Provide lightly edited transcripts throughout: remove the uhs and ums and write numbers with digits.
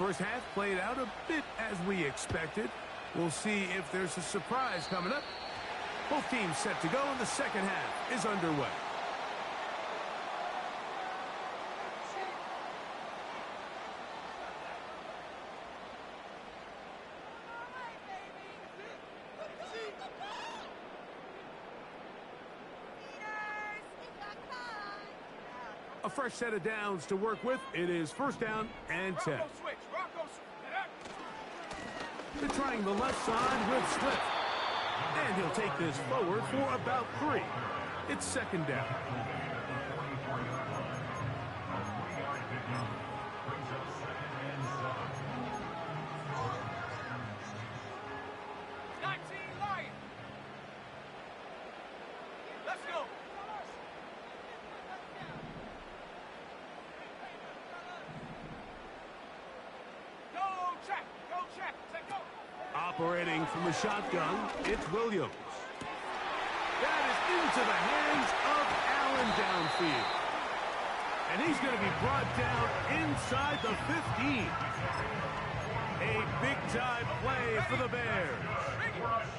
First half played out a bit as we expected. We'll see if there's a surprise coming up. Both teams set to go, and the second half is underway. A fresh set of downs to work with. It is first down and 10. They're trying the left side with Swift. And he'll take this forward for about 3. It's second down. Operating from the shotgun, it's Williams. That is into the hands of Allen downfield. And he's going to be brought down inside the 15. A big-time play for the Bears.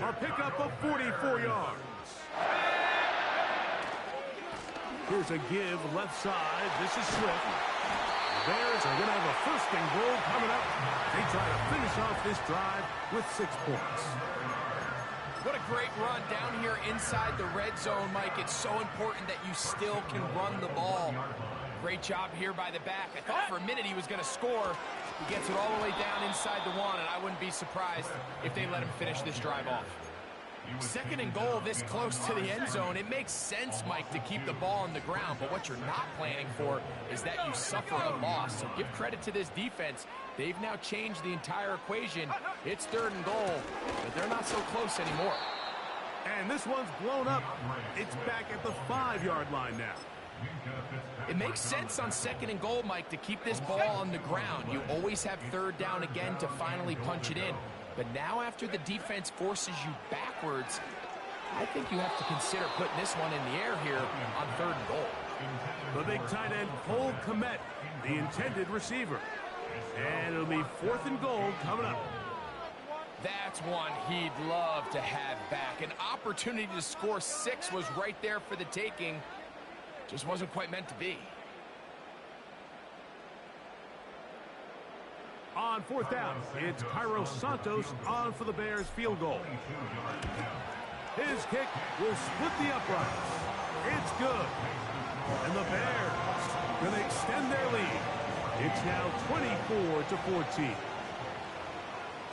A pickup of 44 yards. Here's a give left side. This is Swift. Bears are going to have a first and goal coming up. They try to finish off this drive with 6 points. What a great run down here inside the red zone, Mike. It's so important that you still can run the ball. Great job here by the back. I thought for a minute he was going to score. He gets it all the way down inside the 1, and I wouldn't be surprised if they let him finish this drive off. Second and goal this close to the end zone. It makes sense, Mike, to keep the ball on the ground, but what you're not planning for is that you suffer a loss. So give credit to this defense. They've now changed the entire equation. It's third and goal, but they're not so close anymore. And this one's blown up. It's back at the 5-yard line now. It makes sense on second and goal, Mike, to keep this ball on the ground. You always have third down again to finally punch it in. But now after the defense forces you backwards, I think you have to consider putting this one in the air here on third and goal. The big tight end, Cole Kmet, the intended receiver. And it'll be fourth and goal coming up. That's one he'd love to have back. An opportunity to score 6 was right there for the taking. Just wasn't quite meant to be. On fourth down, it's Cairo Santos on for the Bears field goal. His kick will split the uprights. It's good. And the Bears going to extend their lead. It's now 24-14.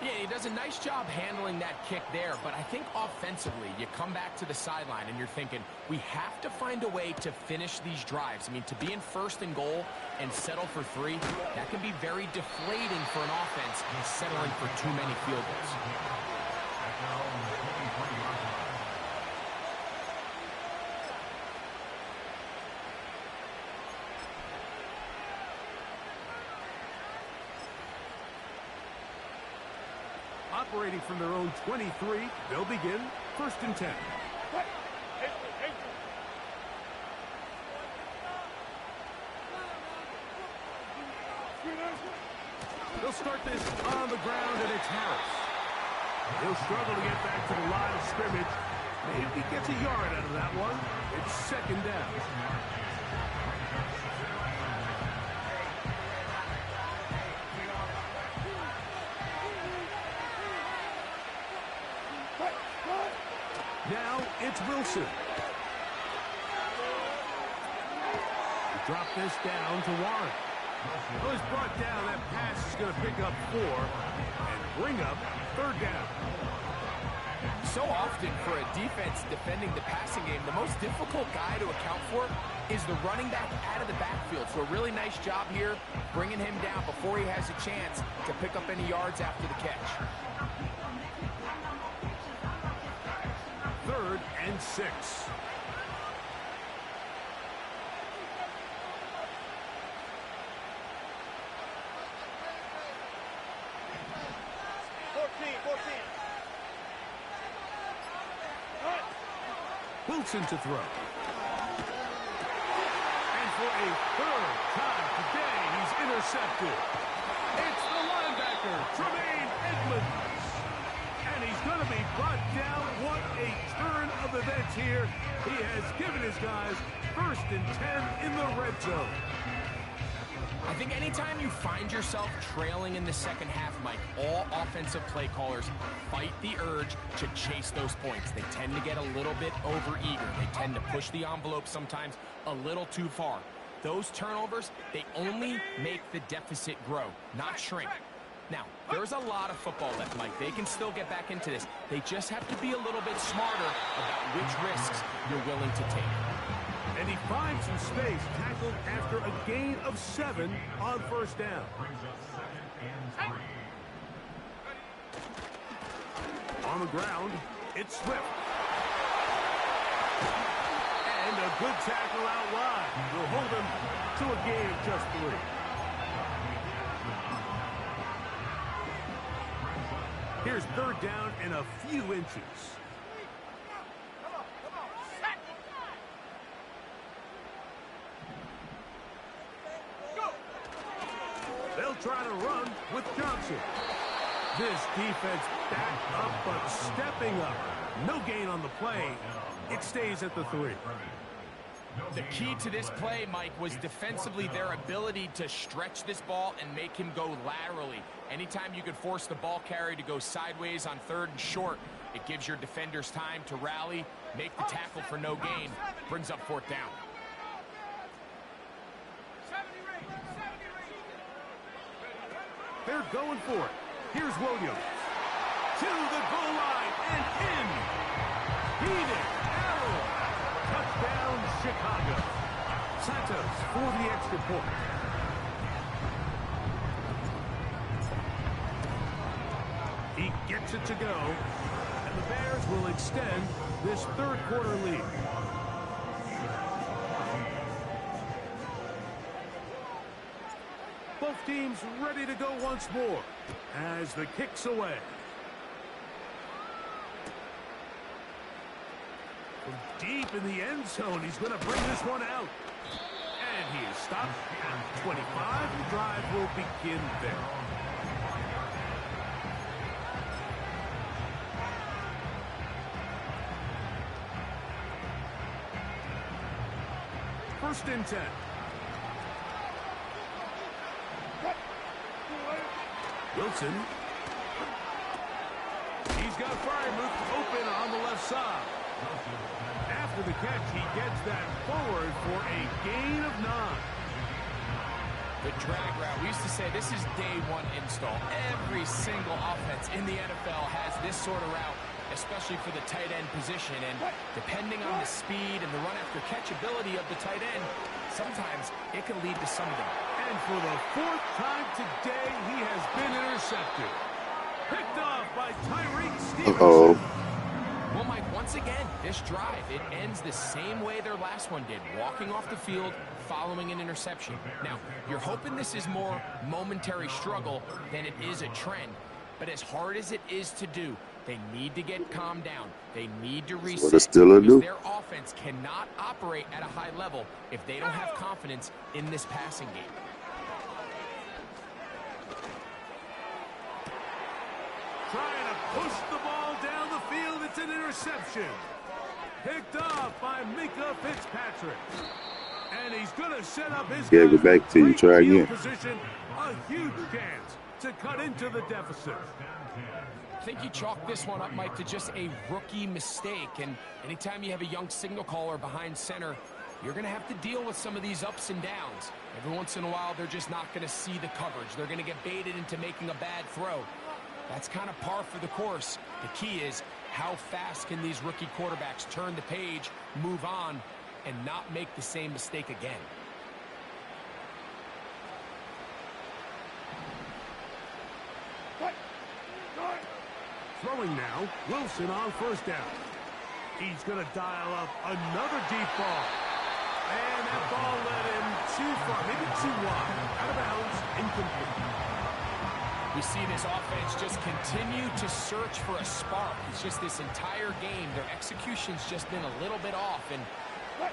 Yeah, he does a nice job handling that kick there, but I think offensively, you come back to the sideline and you're thinking, we have to find a way to finish these drives. I mean, to be in first and goal and settle for 3, that can be very deflating for an offense settling for too many field goals. Operating from their own 23, they'll begin first and 10. They'll start this on the ground, and it's Harris. He'll struggle to get back to the line of scrimmage. Maybe he gets a yard out of that one. It's second down. Now it's Wilson. Drop this down to Warren. Well, he's brought down. That pass is going to pick up 4 and bring up third down. So often for a defense defending the passing game, the most difficult guy to account for is the running back out of the backfield. So a really nice job here bringing him down before he has a chance to pick up any yards after the catch. 3rd and 6. Wilson to throw. And for a 3rd time today, he's intercepted. It's the line linebacker, Tremaine Edmonds. And he's going to be brought down. What a turn of events here. He has given his guys 1st and 10 in the red zone. I think anytime you find yourself trailing in the second half, Mike, all offensive play callers fight the urge to chase those points. They tend to get a little bit overeager. They tend to push the envelope sometimes a little too far. Those turnovers, they only make the deficit grow, not shrink. Now, there's a lot of football left, Mike. They can still get back into this. They just have to be a little bit smarter about which risks you're willing to take. And he finds some space, tackled after a gain of 7 on 1st down. On the ground, it's Swift. And a good tackle out wide. Will hold him to a gain of just 3. Here's 3rd down and a few inches. They'll try to run with Johnson. This defense backed up, but stepping up. No gain on the play. It stays at the 3. The key to this play, Mike, was defensively their ability to stretch this ball and make him go laterally. Anytime you could force the ball carrier to go sideways on 3rd and short, it gives your defenders time to rally, make the tackle for no gain, brings up 4th down. They're going for it. Here's Williams. To the goal line and in. Heated. Arrow. Touchdown, Chicago. Santos for the extra point. He gets it to go. And the Bears will extend this 3rd quarter lead. Both teams ready to go once more as the kick's away. From deep in the end zone, he's going to bring this one out. And he is stopped at 25. The drive will begin there. First and 10. Wilson. He's got Fryermuth open on the left side. After the catch, he gets that forward for a gain of 9. The drag route. We used to say this is day 1 install. Every single offense in the NFL has this sort of route, especially for the tight end position. And depending on the speed and the run after catch ability of the tight end, sometimes it can lead to something. And for the 4th time today, he has been intercepted. Picked off by Tyreek Stevenson. Well, Mike, once again, this drive, it ends the same way their last one did, walking off the field, following an interception. Now, you're hoping this is more momentary struggle than it is a trend, but as hard as it is to do, they need to get calmed down. They need to reset because their offense cannot operate at a high level if they don't have confidence in this passing game. Trying to push the ball down the field. It's an interception. Picked off by Minka Fitzpatrick. And he's going to set up his go back to you. Try again. Position. A huge chance to cut into the deficit. I think you chalk this one up, Mike, to just a rookie mistake. And anytime you have a young signal caller behind center, you're going to have to deal with some of these ups and downs. Every once in a while, they're just not going to see the coverage. They're going to get baited into making a bad throw. That's kind of par for the course. The key is how fast can these rookie quarterbacks turn the page, move on, and not make the same mistake again. Throwing now, Wilson on 1st down. He's going to dial up another deep ball. And that ball led him too far, maybe too wide. Out of bounds, incomplete. We see this offense just continue to search for a spark. It's just this entire game, their execution's just been a little bit off. And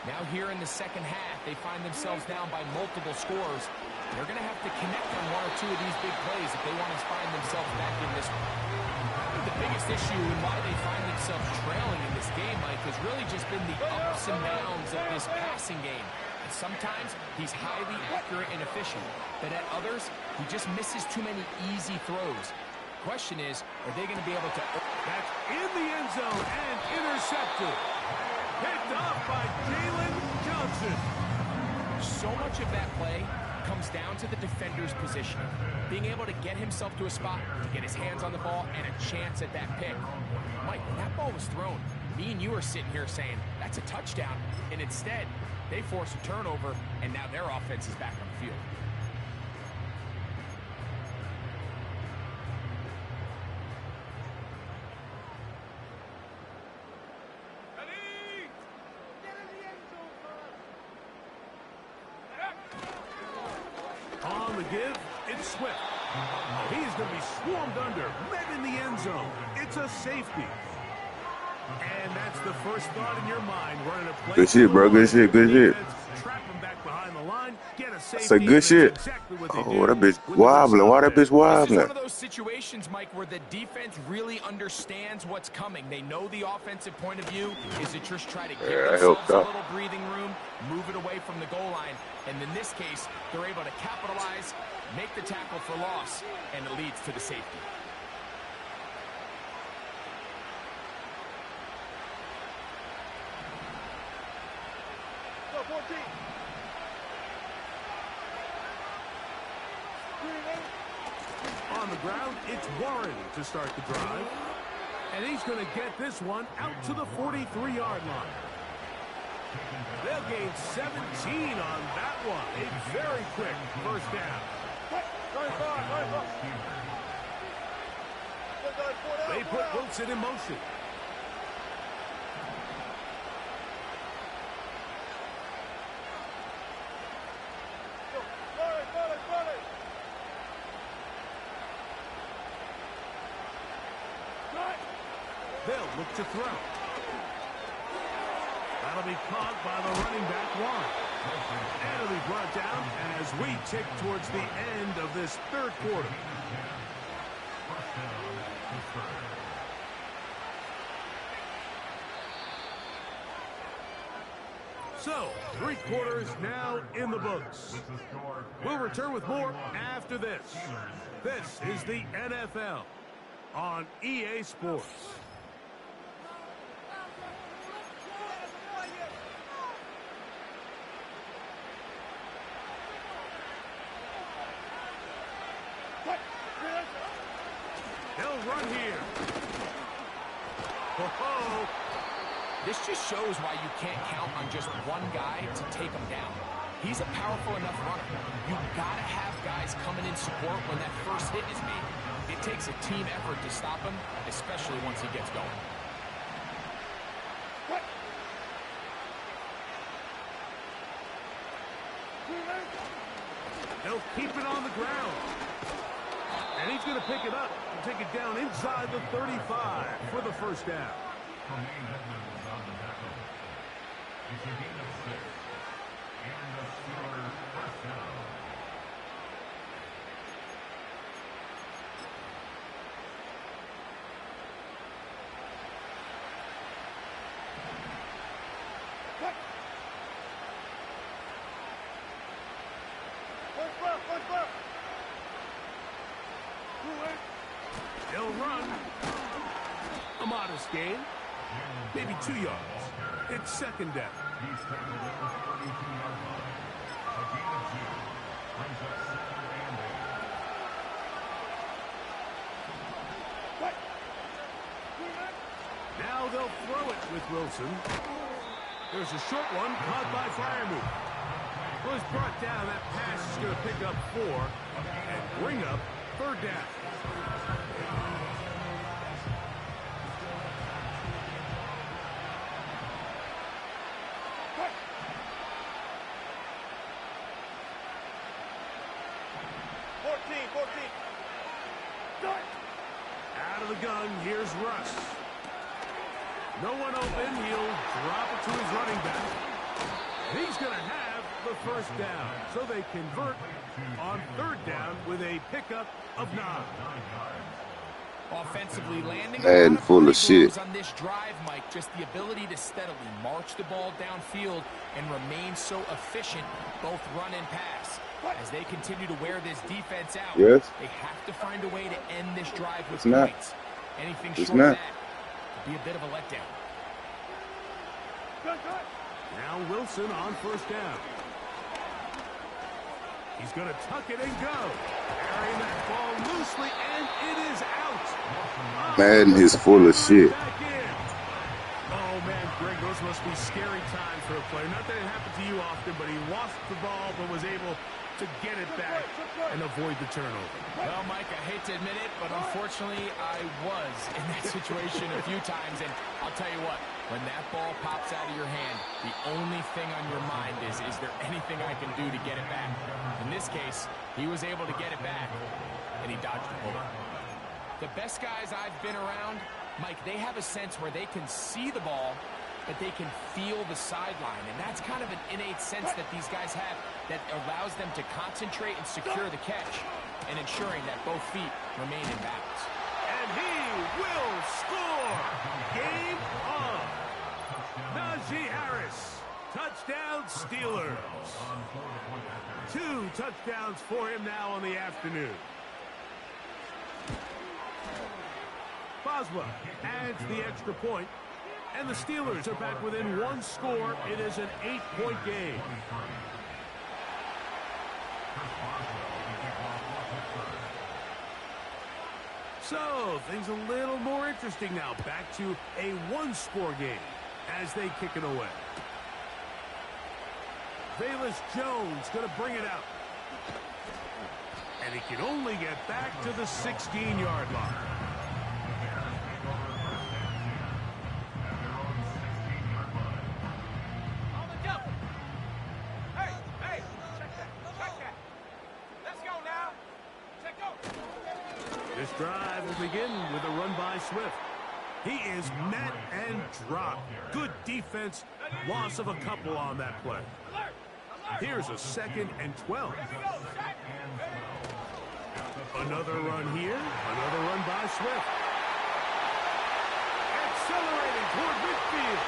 now here in the second half, they find themselves down by multiple scores. They're going to have to connect on one or two of these big plays if they want to find themselves back in this one. I think the biggest issue and why they find themselves trailing in this game, Mike, has really just been the ups and downs of this passing game. And sometimes he's highly accurate and efficient, but at others, he just misses too many easy throws. Question is, are they going to be able to... That's in the end zone and intercepted. Picked off by Jalen Johnson. So much of that play comes down to the defender's positioning, being able to get himself to a spot, to get his hands on the ball, and a chance at that pick. Mike, when that ball was thrown, me and you are sitting here saying, that's a touchdown, and instead, they force a turnover, and now their offense is back on the field. On the give, it's Swift. He's going to be swarmed under, met in the end zone. It's a safety. And that's the first thought in your mind, running a play. Good shit, bro. Good shit. Good shit. Trap him back behind the line, get a safety. That's a good shit. Exactly Oh, that bitch wobbling. Why that bitch wobbling? This is one of those situations, Mike, where the defense really understands what's coming. They know the offensive point of view is to just try to give themselves a little breathing room, move it away from the goal line. And in this case, they're able to capitalize, make the tackle for loss, and it leads to the safety. On the ground, it's Warren to start the drive. And he's going to get this one out to the 43-yard line. They'll gain 17 on that one. A very quick first down. They put Wilson in motion. They'll look to throw. That'll be caught by the running back, Warren. And it'll be brought down as we tick towards the end of this third quarter. So, 3 quarters now in the books. We'll return with more after this. This is the NFL on EA Sports. They'll run here. Oh, this just shows why you can't count on just one guy to take him down. He's a powerful enough runner. You've got to have guys coming in support when that first hit is made. It takes a team effort to stop him, especially once he gets going. They'll keep it on the ground. And he's going to pick it up and take it down inside the 35 for the first down. They'll run. A modest gain. Maybe 2 yards. It's second down. Now they'll throw it with Wilson. There's a short one caught by Firemouth. Well, it's brought down. That pass is going to pick up 4 and bring up third down. Out of the gun, here's Russ. No one open, he'll drop it to his running back. He's going to have the first down, so they convert on third down with a pickup of 9. Offensively landing Madden full of shit. on this drive, Mike. Just the ability to steadily march the ball downfield and remain so efficient, both run and pass. As they continue to wear this defense out, Yes. they have to find a way to end this drive with It's not. points. Anything It's short not. of that could be a bit of a letdown. Now Wilson on first down. He's going to tuck it and go. Carrying that ball loosely, and it is out. Madden is full of shit. Back in. Oh, man, Greg, those must be scary times for a player. Not that it happened to you often, but he lost the ball but was able to get it back and avoid the turnover. Well, Mike, I hate to admit it, but unfortunately I was in that situation a few times, and I'll tell you what, when that ball pops out of your hand, the only thing on your mind is there anything I can do to get it back? In this case, he was able to get it back, and he dodged the bullet. The best guys I've been around, Mike, they have a sense where they can see the ball, but they can feel the sideline. And that's kind of an innate sense that these guys have that allows them to concentrate and secure the catch and ensuring that both feet remain in bounds. And he will score. Game on. Najee Harris. Touchdown Steelers. 2 touchdowns for him now on the afternoon. Boswell adds the extra point, and the Steelers are back within 1 score. It is an 8-point game. So, things a little more interesting now. Back to a 1-score game as they kick it away. Velus Jones going to bring it out. And he can only get back to the 16-yard line. This drive will begin with a run by Swift. He is met and dropped. Good defense. Loss of a couple on that play. Here's a 2nd and 12. Another run here. Another run by Swift. Accelerating toward midfield.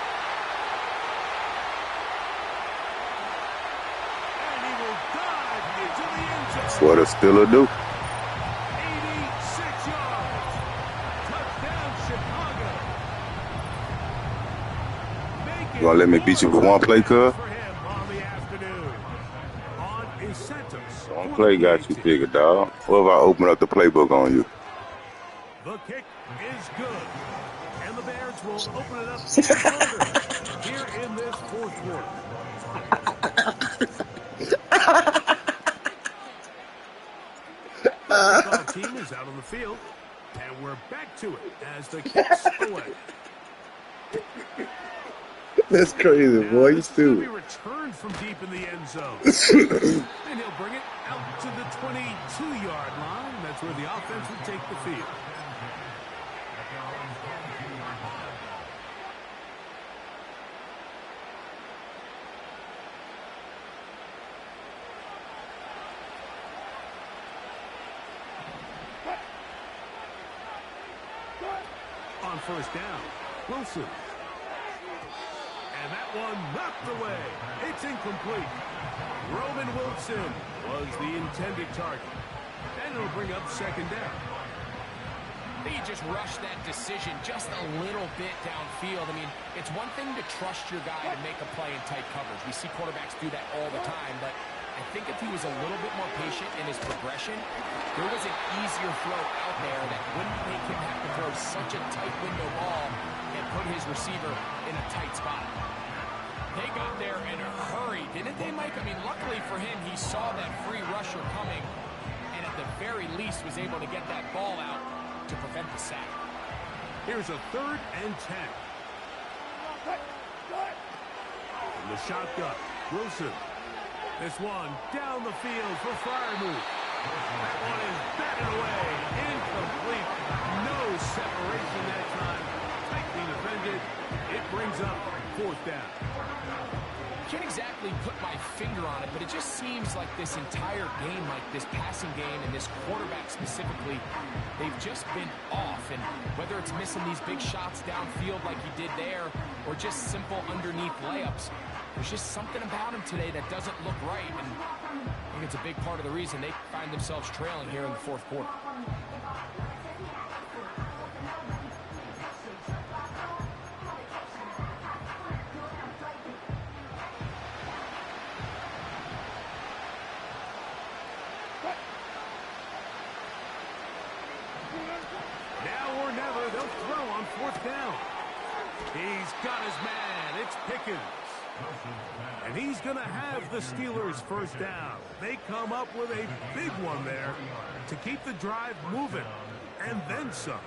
And he will dive into the end zone. That's what a Steeler do. 86 yards. Touchdown, Chicago. You gonna let me beat you with one play, cuz? For him on the afternoon. On is Santos. One play got you figured, dog. What if I open up the playbook on you? The kick is good. And the Bears will open it up further here in this 4th quarter. The team is out on the field, and we're back to it as the kick's away. That's crazy, boy. You Be stupid. returned from deep in the end zone. And he'll bring it out to the 22-yard line. That's where the offense will take the field. On first down, Wilson. And that one knocked away. It's incomplete. Roman Wilson was the intended target. And it'll bring up 2nd down. They just rushed that decision just a little bit downfield. I mean, it's one thing to trust your guy to make a play in tight coverage. We see quarterbacks do that all the time, but I think if he was a little bit more patient in his progression, there was an easier throw out there that wouldn't make him have to throw such a tight window ball and put his receiver in a tight spot. They got there in a hurry, didn't they, Mike? I mean, luckily for him, he saw that free rusher coming and at the very least was able to get that ball out to prevent the sack. Here's a 3rd and 10. From the shotgun, Wilson. This one down the field for Freiermuth. That one is batted away. Incomplete. No separation that time. Tightly defended. It brings up fourth down. Can't exactly put my finger on it, but it just seems like this entire game, like this passing game and this quarterback specifically, they've just been off. And whether it's missing these big shots downfield like he did there or just simple underneath layups, there's just something about him today that doesn't look right. And I think it's a big part of the reason they find themselves trailing here in the fourth quarter. Now or never, they'll throw on fourth down. He's got his man. It's Pickens. And he's going to have the Steelers first down. They come up with a big one there to keep the drive moving, and then some.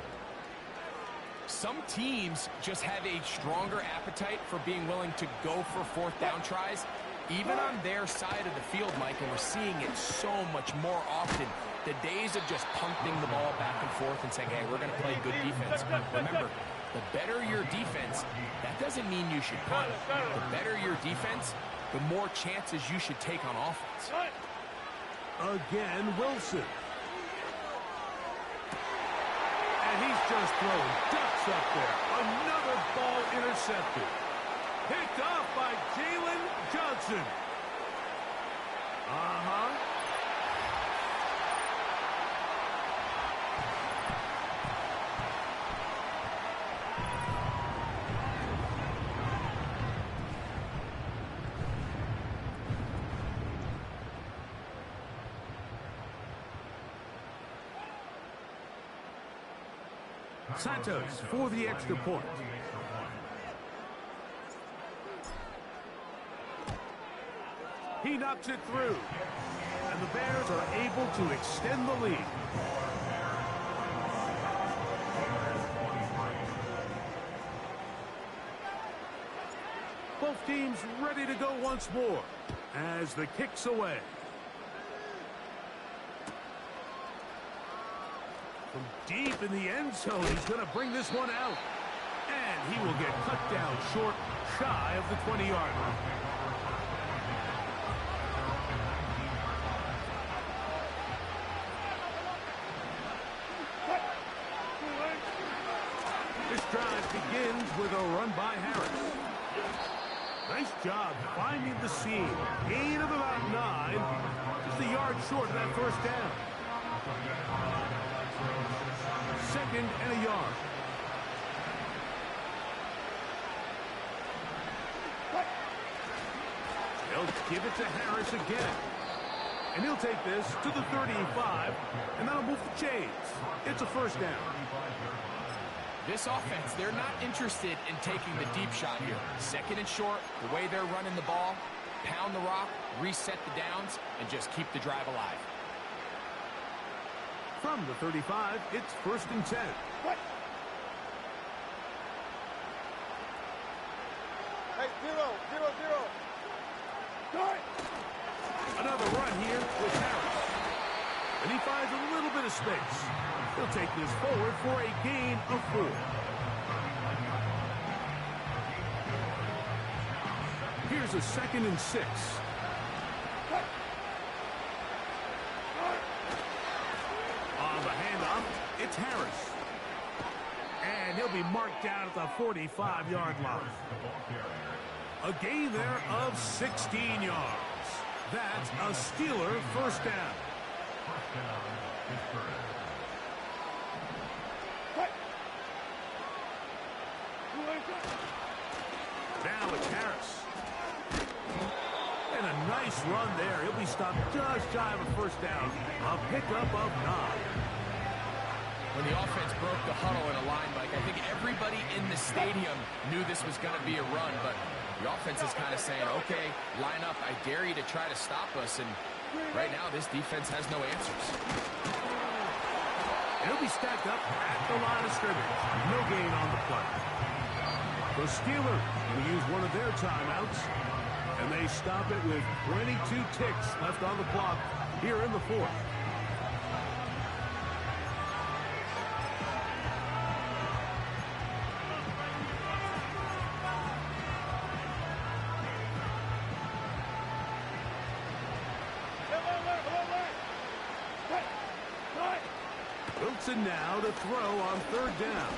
Some teams just have a stronger appetite for being willing to go for fourth down tries, even on their side of the field, Mike, and we're seeing it so much more often. The days of just punting the ball back and forth and saying, hey, we're going to play good defense. Remember, the better your defense, that doesn't mean you should punt. The better your defense, the more chances you should take on offense. Again, Wilson. And he's just throwing ducks up there. Another ball intercepted. Picked off by Jalen Johnson. Santos for the extra point. He knocks it through. And the Bears are able to extend the lead. Both teams ready to go once more as the kick's away. From deep in the end zone, he's going to bring this one out. And he will get cut down short, shy of the 20-yard line. This drive begins with a run by Harris. Nice job finding the seam. Gain of about 9. Just a yard short of that first down. Second and a yard. They'll give it to Harris again. And he'll take this to the 35, and that'll move the chains. It's a first down. This offense, they're not interested in taking the deep shot here. Second and short, the way they're running the ball, pound the rock, reset the downs, and just keep the drive alive. From the 35, it's first and 10. Hey, 0-0-0. Another run here with Harris. And he finds a little bit of space. He'll take this forward for a gain of 4. Here's a second and 6. On the handoff, it's Harris. And he'll be marked down at the 45-yard line. A gain there of 16 yards. That's a Steeler first down. Now it's Harris. And a nice run there. He'll be stopped just shy of a first down. A pickup of 9. When the offense broke the huddle in a line, Mike, I think everybody in the stadium knew this was going to be a run, but the offense is kind of saying, okay, line up. I dare you to try to stop us, and right now this defense has no answers. He'll be stacked up at the line of scrimmage. No gain on the play. The Steelers will use one of their timeouts, and they stop it with 22 ticks left on the clock here in the fourth. Johnson now to throw on third down.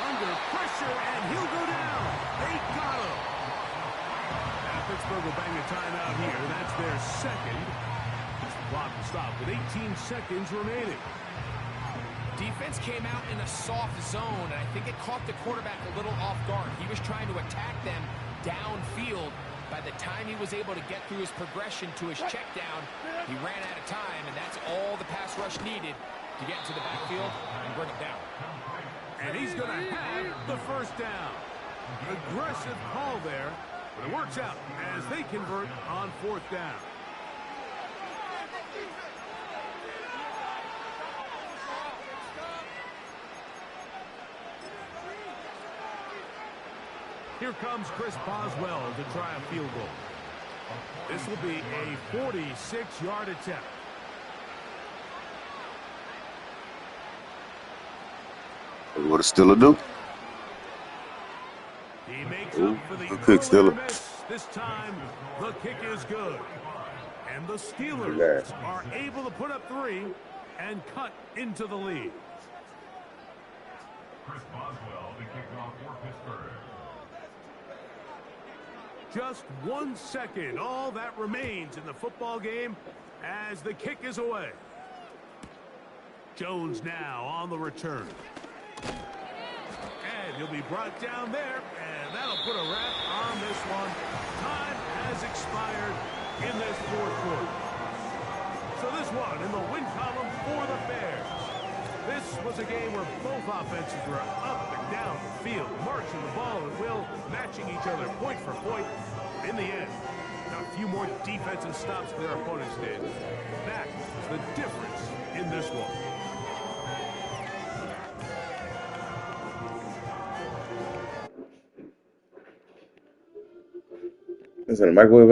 Under pressure, and he'll go down. They got him. Now Pittsburgh will bang a timeout here. That's their second. The clock will stop with 18 seconds remaining. Defense came out in a soft zone, and I think it caught the quarterback a little off guard. He was trying to attack them downfield. By the time he was able to get through his progression to his check down, he ran out of time, and that's all the pass rush needed to get into the backfield and bring it down. And he's going to have the first down. Aggressive call there, but it works out as they convert on fourth down. Here comes Chris Boswell to try a field goal. This will be a 46-yard attempt. What a Steeler do? He makes up for the Kick, Steeler. miss. This time, the kick is good. And the Steelers are able to put up 3 and cut into the lead. Chris Boswell, the kickoff for Pittsburgh. Just 1 second, all that remains in the football game as the kick is away. Jones now on the return. And he'll be brought down there, and that'll put a wrap on this one. Time has expired in this fourth quarter. So this one in the win column for the Bears. This was a game where both offenses were up and down the field, marching the ball at will, matching each other point for point. In the end, a few more defensive stops than their opponents did. That is the difference in this one. Is it a microwave?